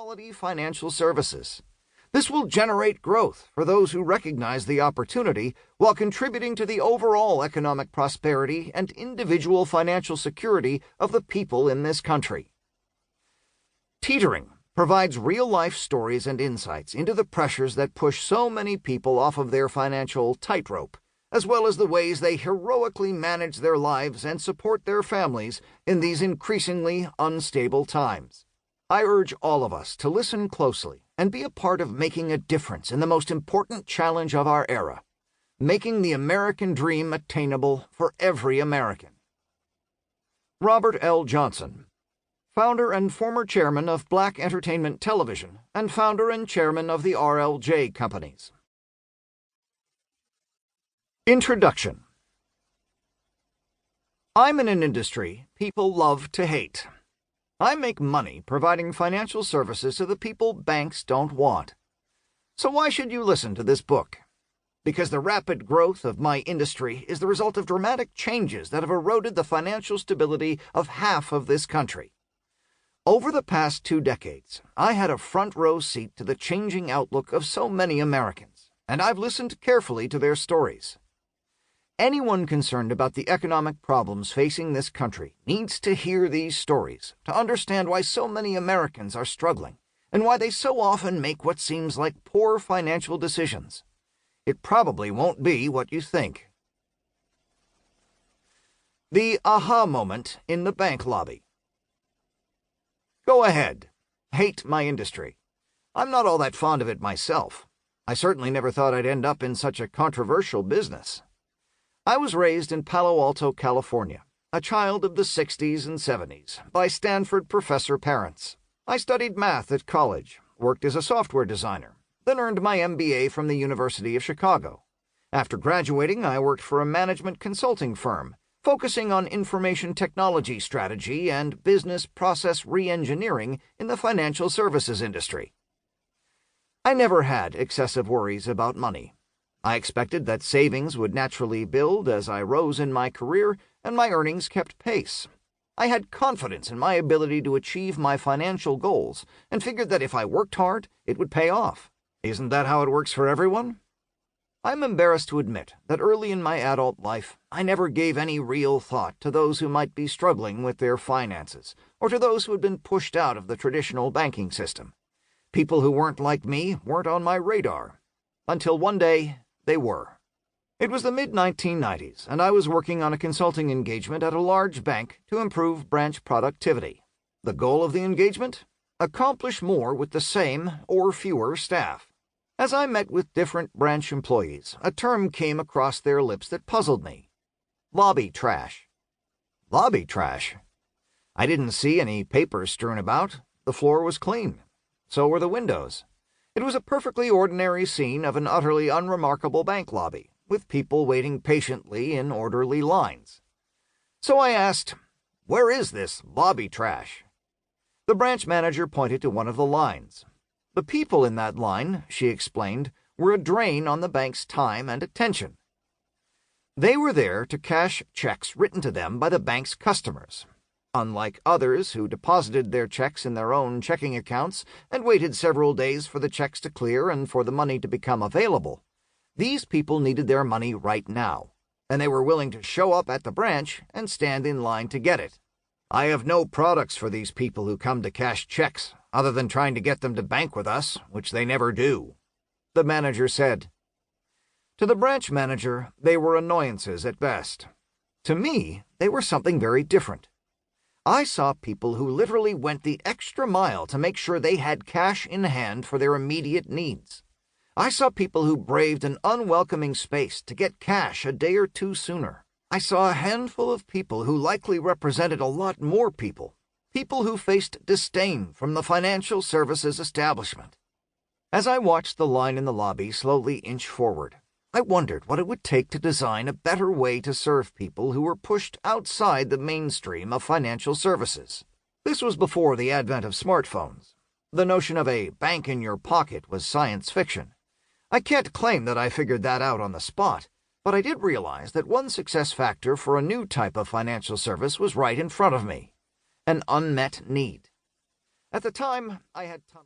quality financial services. This will generate growth for those who recognize the opportunity while contributing to the overall economic prosperity and individual financial security of the people in this country. Teetering provides real-life stories and insights into the pressures that push so many people off of their financial tightrope, as well as the ways they heroically manage their lives and support their families in these increasingly unstable times. I urge all of us to listen closely and be a part of making a difference in the most important challenge of our era, making the American dream attainable for every American. Robert L. Johnson, founder and former chairman of Black Entertainment Television and founder and chairman of the RLJ Companies. Introduction. I'm in an industry people love to hate. I make money providing financial services to the people banks don't want. So why should you listen to this book? Because the rapid growth of my industry is the result of dramatic changes that have eroded the financial stability of half of this country. Over the past 2 decades, I had a front-row seat to the changing outlook of so many Americans, and I've listened carefully to their stories. Anyone concerned about the economic problems facing this country needs to hear these stories to understand why so many Americans are struggling and why they so often make what seems like poor financial decisions. It probably won't be what you think. The aha moment in the bank lobby. Go ahead. Hate my industry. I'm not all that fond of it myself. I certainly never thought I'd end up in such a controversial business. I was raised in Palo Alto, California, a child of the 60s and 70s, by Stanford professor parents. I studied math at college, worked as a software designer, then earned my MBA from the University of Chicago. After graduating, I worked for a management consulting firm, focusing on information technology strategy and business process re-engineering in the financial services industry. I never had excessive worries about money. I expected that savings would naturally build as I rose in my career, and my earnings kept pace. I had confidence in my ability to achieve my financial goals, and figured that if I worked hard, it would pay off. Isn't that how it works for everyone? I'm embarrassed to admit that early in my adult life, I never gave any real thought to those who might be struggling with their finances, or to those who had been pushed out of the traditional banking system. People who weren't like me weren't on my radar. Until one day, they were. It was the mid-1990s, and I was working on a consulting engagement at a large bank to improve branch productivity. The goal of the engagement? Accomplish more with the same or fewer staff. As I met with different branch employees, a term came across their lips that puzzled me. Lobby trash. Lobby trash? I didn't see any papers strewn about. The floor was clean. So were the windows. It was a perfectly ordinary scene of an utterly unremarkable bank lobby, with people waiting patiently in orderly lines. So I asked, "Where is this lobby trash?" The branch manager pointed to one of the lines. The people in that line, she explained, were a drain on the bank's time and attention. They were there to cash checks written to them by the bank's customers. Unlike others who deposited their checks in their own checking accounts and waited several days for the checks to clear and for the money to become available, these people needed their money right now, and they were willing to show up at the branch and stand in line to get it. I have no products for these people who come to cash checks, other than trying to get them to bank with us, which they never do, the manager said. To the branch manager, they were annoyances at best. To me, they were something very different. I saw people who literally went the extra mile to make sure they had cash in hand for their immediate needs. I saw people who braved an unwelcoming space to get cash a day or two sooner. I saw a handful of people who likely represented a lot more people who faced disdain from the financial services establishment. As I watched the line in the lobby slowly inch forward, I wondered what it would take to design a better way to serve people who were pushed outside the mainstream of financial services. This was before the advent of smartphones. The notion of a bank in your pocket was science fiction. I can't claim that I figured that out on the spot, but I did realize that one success factor for a new type of financial service was right in front of me: an unmet need. At the time, I had